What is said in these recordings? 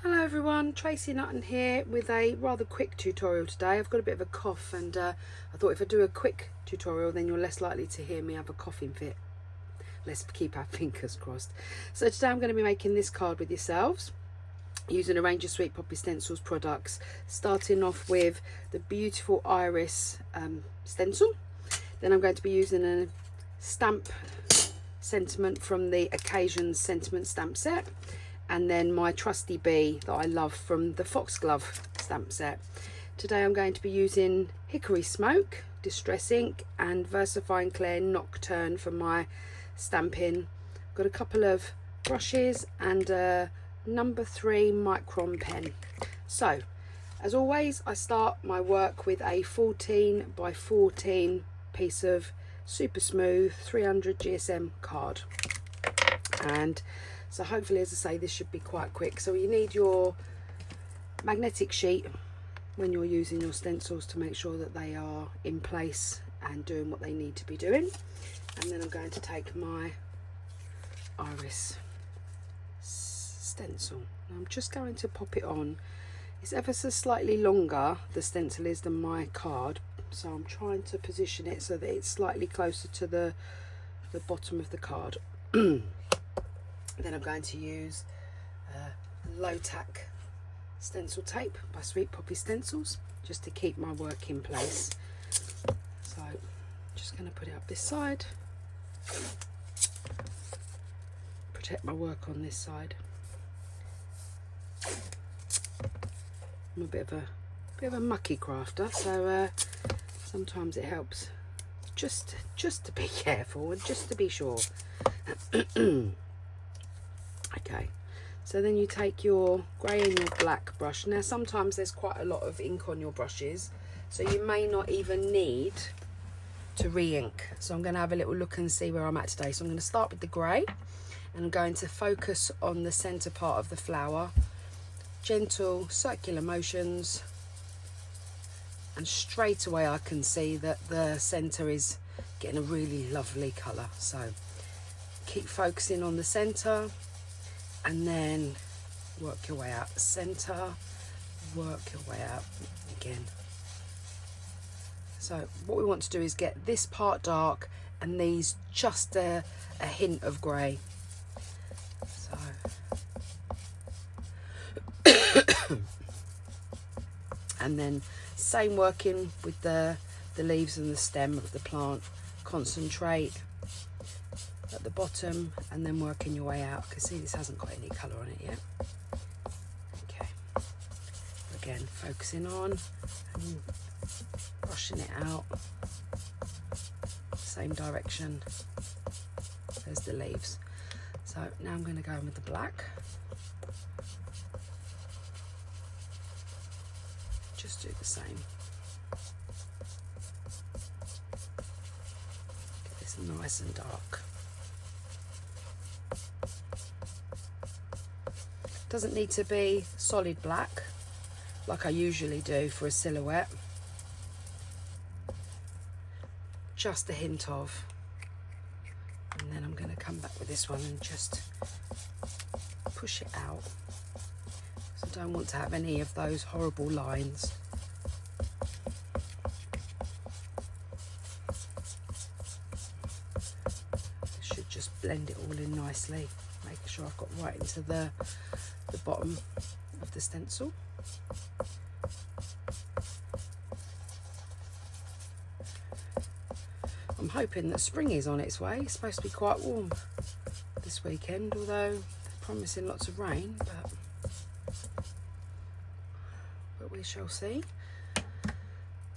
Hello everyone, Tracy Nutton here with a rather quick tutorial today. I've got a bit of a cough and I thought if I do a quick tutorial then you're less likely to hear me have a coughing fit. Let's keep our fingers crossed. So today I'm going to be making this card with yourselves using a range of Sweet Poppy Stencils products, starting off with the beautiful Iris stencil. Then I'm going to be using a stamp sentiment from the Occasions sentiment stamp set, and then my trusty bee that I love from the Foxglove stamp set. Today I'm going to be using Hickory Smoke, Distress Ink, and Versifying Clair Nocturne for my stamping. Got a couple of brushes and a number 3 micron pen. So as always, I start my work with a 14 by 14 piece of super smooth 300 GSM card, and so hopefully, as I say, this should be quite quick. So you need your magnetic sheet when you're using your stencils to make sure that they are in place and doing what they need to be doing. And then I'm going to take my Iris stencil. And I'm just going to pop it on. It's ever so slightly longer, the stencil is, than my card. So I'm trying to position it so that it's slightly closer to the bottom of the card. Then I'm going to use low tack stencil tape by Sweet Poppy Stencils just to keep my work in place. So just going to put it up this side, protect my work on this side. I'm a bit of a mucky crafter, so sometimes it helps just to be careful and just to be sure. Okay, so then you take your grey and your black brush. Now sometimes there's quite a lot of ink on your brushes, so you may not even need to re-ink. So I'm going to have a little look and see where I'm at today. So I'm going to start with the grey, and I'm going to focus on the centre part of the flower. Gentle circular motions, and straight away I can see that the centre is getting a really lovely colour. So keep focusing on the centre, and then work your way out the centre, work your way out again. So what we want to do is get this part dark and these just a hint of grey. So and then same working with the leaves and the stem of the plant. Concentrate at the bottom and then working your way out. You can see this hasn't got any colour on it yet. Okay, again focusing on and brushing it out, same direction as the leaves. So now I'm going to go in with the black. Just do the same. Get this nice and dark. Doesn't need to be solid black like I usually do for a silhouette. Just a hint of. And then I'm going to come back with this one and just push it out. So I don't want to have any of those horrible lines. Should just blend it all in nicely. Making sure I've got right into the bottom of the stencil. I'm hoping that spring is on its way. It's supposed to be quite warm this weekend, although they're promising lots of rain, but we shall see.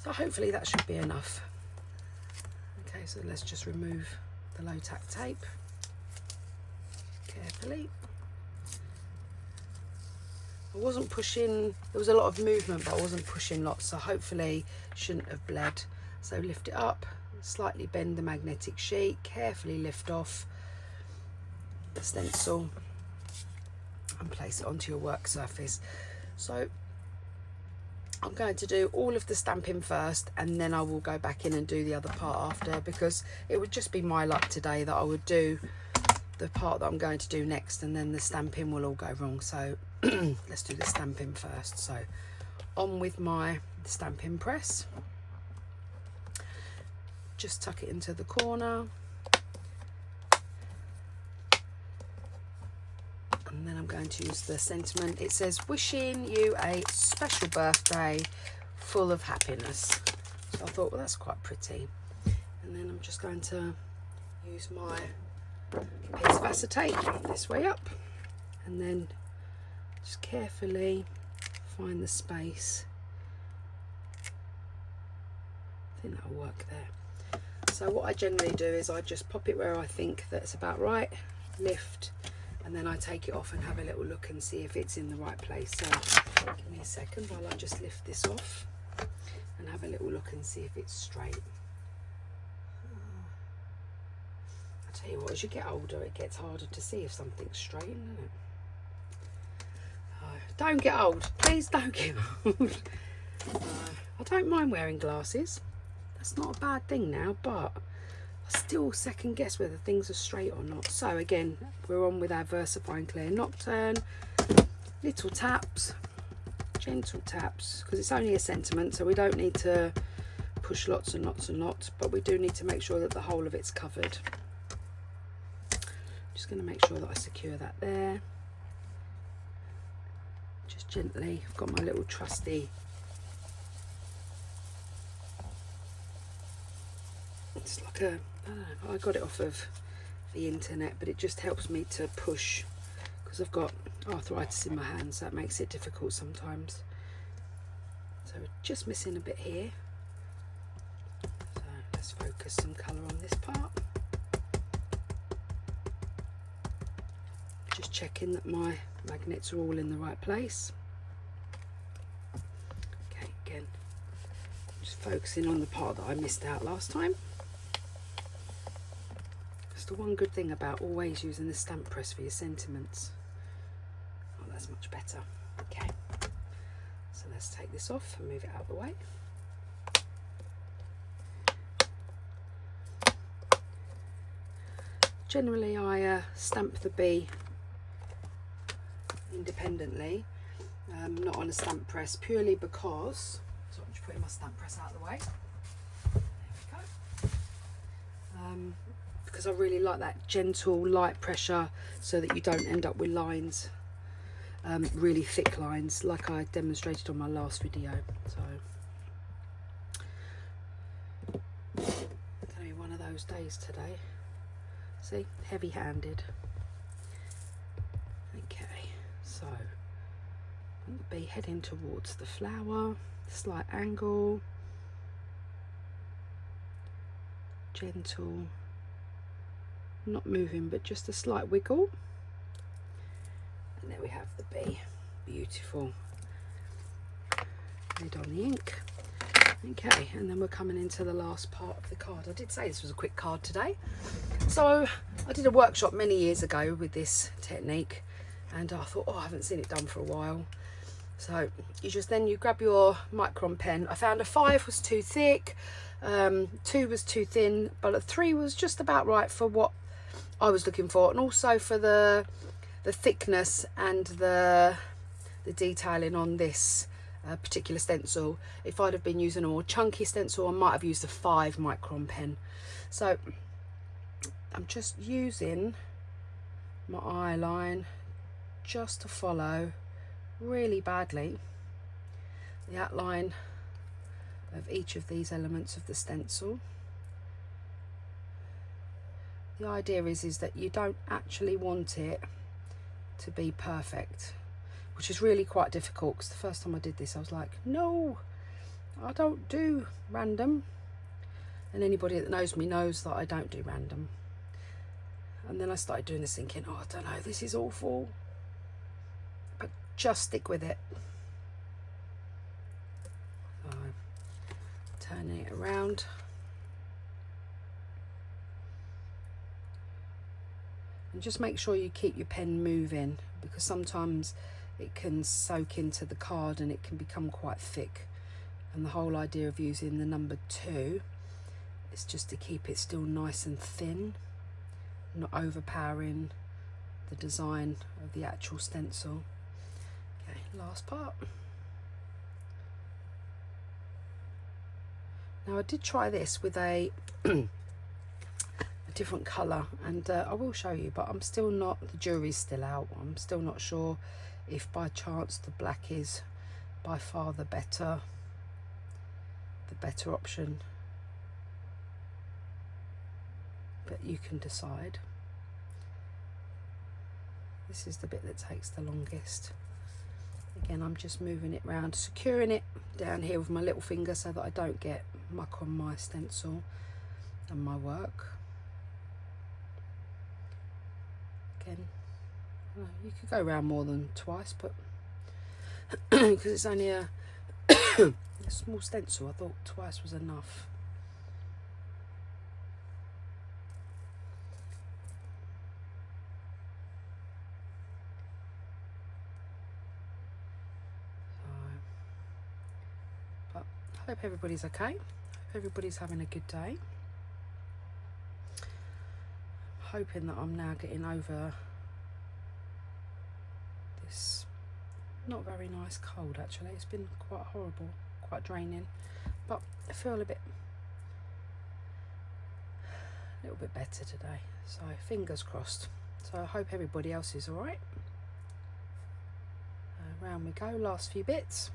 So hopefully that should be enough. Okay, so let's just remove the low tack tape carefully. I wasn't pushing, there was a lot of movement, but I wasn't pushing lots, so hopefully shouldn't have bled. So lift it up, slightly bend the magnetic sheet, carefully lift off the stencil and place it onto your work surface. So I'm going to do all of the stamping first, and then I will go back in and do the other part after, because it would just be my luck today that I would do the part that I'm going to do next and then the stamping will all go wrong. So let's do the stamping first. So on with my stamping press, just tuck it into the corner, and then I'm going to use the sentiment. It says, wishing you a special birthday full of happiness. So I thought, well, that's quite pretty. And then I'm just going to use my piece of acetate this way up, and then just carefully find the space. I think that'll work there. So what I generally do is I just pop it where I think that's about right, lift, and then I take it off and have a little look and see if it's in the right place. So give me a second while I just lift this off and have a little look and see if it's straight. I tell you what, as you get older, it gets harder to see if something's straight, isn't it? Don't get old, please don't get old. I don't mind wearing glasses, that's not a bad thing now, but I still second guess whether things are straight or not. So again, we're on with our VersaFine Clear Nocturne. Little taps, gentle taps, because it's only a sentiment, so we don't need to push lots and lots and lots, but we do need to make sure that the whole of it's covered. Just going to make sure that I secure that there. Just gently. I've got my little trusty, it's like a, I don't know, I got it off of the internet, but it just helps me to push because I've got arthritis in my hands, so that makes it difficult sometimes. So we're just missing a bit here, so let's focus some colour on this part. Just checking that my magnets are all in the right place. Okay, again, just focusing on the part that I missed out last time. That's the one good thing about always using the stamp press for your sentiments. Oh, that's much better. Okay, so let's take this off and move it out of the way. Generally I stamp the bee independently, not on a stamp press, purely because, so I'm just putting my stamp press out of the way, there we go, because I really like that gentle light pressure so that you don't end up with lines, really thick lines like I demonstrated on my last video. So it's going to be one of those days today. See, heavy handed. Okay, so the bee heading towards the flower, slight angle, gentle, not moving but just a slight wiggle, and there we have the bee. Beautiful. Lid on the ink. Okay, and then we're coming into the last part of the card. I did say this was a quick card today. So I did a workshop many years ago with this technique, and I thought, oh, I haven't seen it done for a while. So you just then you grab your micron pen. I found a 5 was too thick, 2 was too thin, but a 3 was just about right for what I was looking for, and also for the thickness and the detailing on this particular stencil. If I'd have been using a more chunky stencil, I might have used a 5 micron pen. So I'm just using my eye line just to follow really badly the outline of each of these elements of the stencil. The idea is that you don't actually want it to be perfect, which is really quite difficult, because the first time I did this I was like, no, I don't do random, and anybody that knows me knows that I don't do random. And then I started doing this thinking, oh, I don't know, this is awful, but just stick with it. So, turning it around. And just make sure you keep your pen moving, because sometimes it can soak into the card and it can become quite thick. And the whole idea of using the number 2 is just to keep it still nice and thin, not overpowering the design of the actual stencil. last part. Now I did try this with a different colour, and I will show you, but I'm still not, the jury's still out. I'm still not sure if by chance the black is by far the better option, but you can decide. This is the bit that takes the longest. Again, I'm just moving it round, securing it down here with my little finger so that I don't get muck on my stencil and my work. Again, you could go around more than twice, but because it's only a small stencil, I thought twice was enough. But I hope everybody's okay. I hope everybody's having a good day. I'm hoping that I'm now getting over this not very nice cold. Actually, it's been quite horrible, quite draining, but I feel a little bit better today, so fingers crossed. So I hope everybody else is all right. Round we go, last few bits,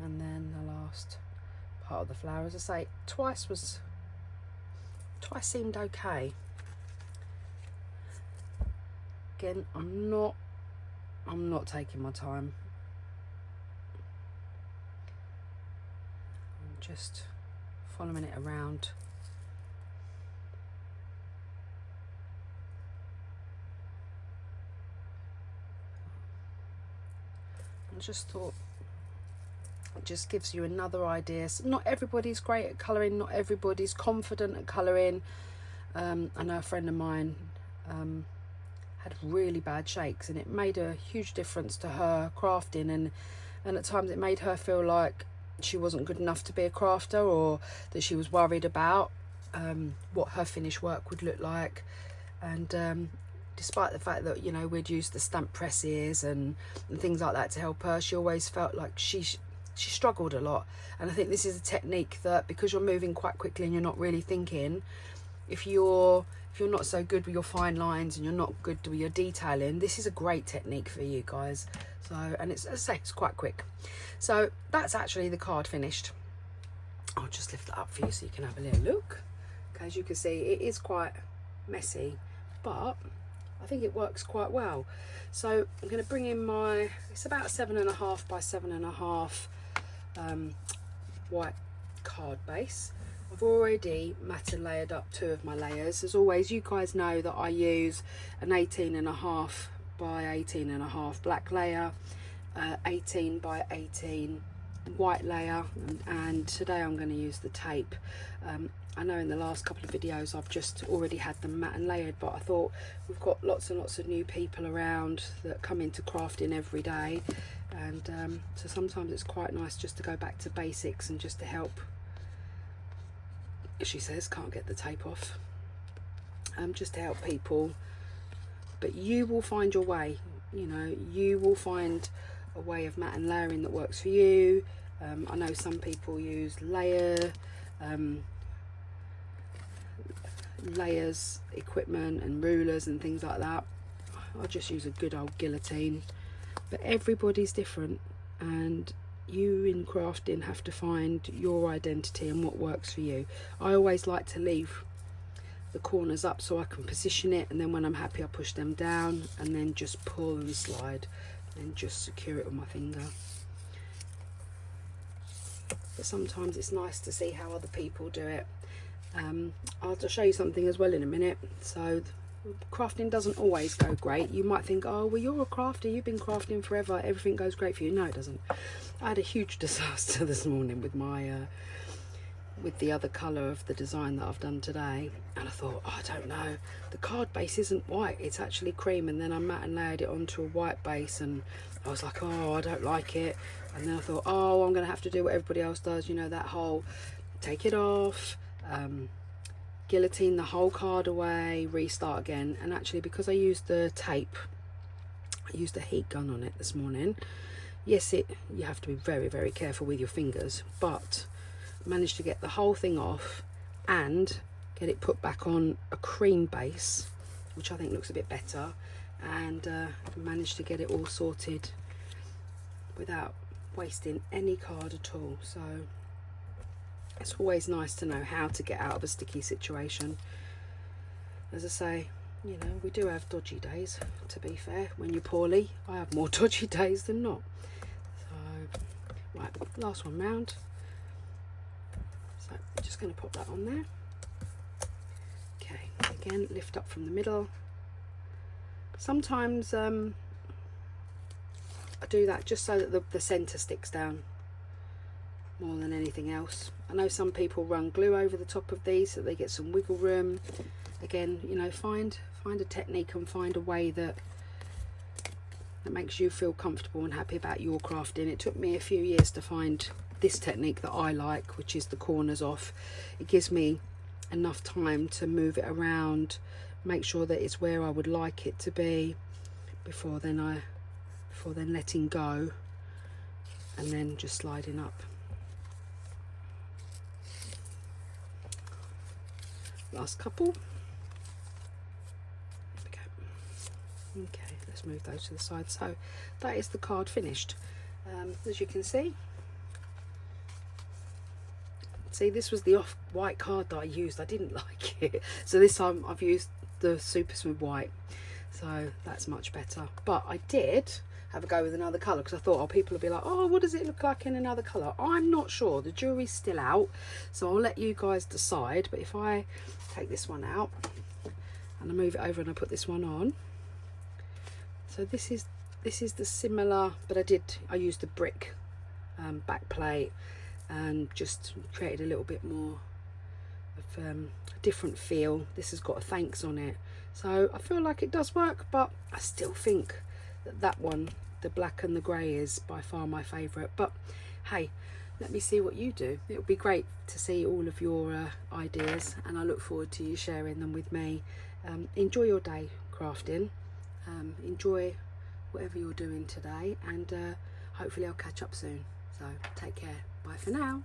and then the last part of the flower. As I say, twice seemed okay. Again, I'm not taking my time. I'm just following it around. I just thought it just gives you another idea. So not everybody's great at colouring, not everybody's confident at colouring. I know a friend of mine had really bad shakes, and it made a huge difference to her crafting, and at times it made her feel like she wasn't good enough to be a crafter, or that she was worried about what her finished work would look like. And despite the fact that, you know, we'd use the stamp presses and things like that to help her, she always felt like she struggled a lot. And I think this is a technique that, because you're moving quite quickly and you're not really thinking, if you're not so good with your fine lines and you're not good with your detailing, this is a great technique for you guys. So, and it's, as I say, it's quite quick. So that's actually the card finished. I'll just lift it up for you so you can have a little look. Okay, as you can see, it is quite messy, but I think it works quite well. So I'm going to bring in my, it's about 7.5 by 7.5 white card base. I've already matte and layered up 2 of my layers. As always, you guys know that I use an 18.5 by 18.5 black layer, 18 by 18 white layer, and today I'm going to use the tape. I know in the last couple of videos I've just already had them matte and layered, but I thought we've got lots and lots of new people around that come into crafting every day, and so sometimes it's quite nice just to go back to basics and just to help. She says can't get the tape off, just to help people. But you will find your way, you know, you will find a way of matte and layering that works for you. I know some people use layers equipment and rulers and things like that. I'll just use a good old guillotine, but everybody's different, and you in crafting have to find your identity and what works for you. I always like to leave the corners up so I can position it, and then when I'm happy I push them down and then just pull and slide and just secure it with my finger. But sometimes it's nice to see how other people do it. I'll show you something as well in a minute. So crafting doesn't always go great. You might think, oh well, you're a crafter, you've been crafting forever, everything goes great for you. No, it doesn't. I had a huge disaster this morning with my with the other colour of the design that I've done today, and I thought, oh, I don't know, the card base isn't white, it's actually cream, and then I matte and layered it onto a white base, and I was like, oh, I don't like it. And then I thought, oh, I'm gonna have to do what everybody else does, you know, that whole take it off, guillotine the whole card away, restart again. And actually, because I used the tape, I used a heat gun on it this morning. Yes, you have to be very, very careful with your fingers, but I managed to get the whole thing off and get it put back on a cream base, which I think looks a bit better, and managed to get it all sorted without wasting any card at all. So it's always nice to know how to get out of a sticky situation. As I say, you know, we do have dodgy days, to be fair. When you're poorly, I have more dodgy days than not. So, right, last one round. So I'm just going to pop that on there. Okay, again, lift up from the middle. Sometimes I do that just so that the centre sticks down more than anything else. I know some people run glue over the top of these so they get some wiggle room. Again, you know, find a technique and find a way that makes you feel comfortable and happy about your crafting. It took me a few years to find this technique that I like, which is the corners off. It gives me enough time to move it around, make sure that it's where I would like it to be before then letting go and then just sliding up. Last couple. Okay, let's move those to the side. So that is the card finished. As you can see, this was the off-white card that I used. I didn't like it, so this time I've used the Super Smooth White, so that's much better. But I did have a go with another colour because I thought, oh, people will be like, oh, what does it look like in another colour? I'm not sure. The jury's still out, so I'll let you guys decide. But if I take this one out and I move it over and I put this one on, so this is the similar, but I used the brick back plate and just created a little bit more of a different feel. This has got a thanks on it, so I feel like it does work, but I still think that one, the black and the grey, is by far my favourite. But hey, let me see what you do. It would be great to see all of your ideas, and I look forward to you sharing them with me. Enjoy your day crafting. Enjoy whatever you're doing today, and hopefully I'll catch up soon. So take care. Bye for now.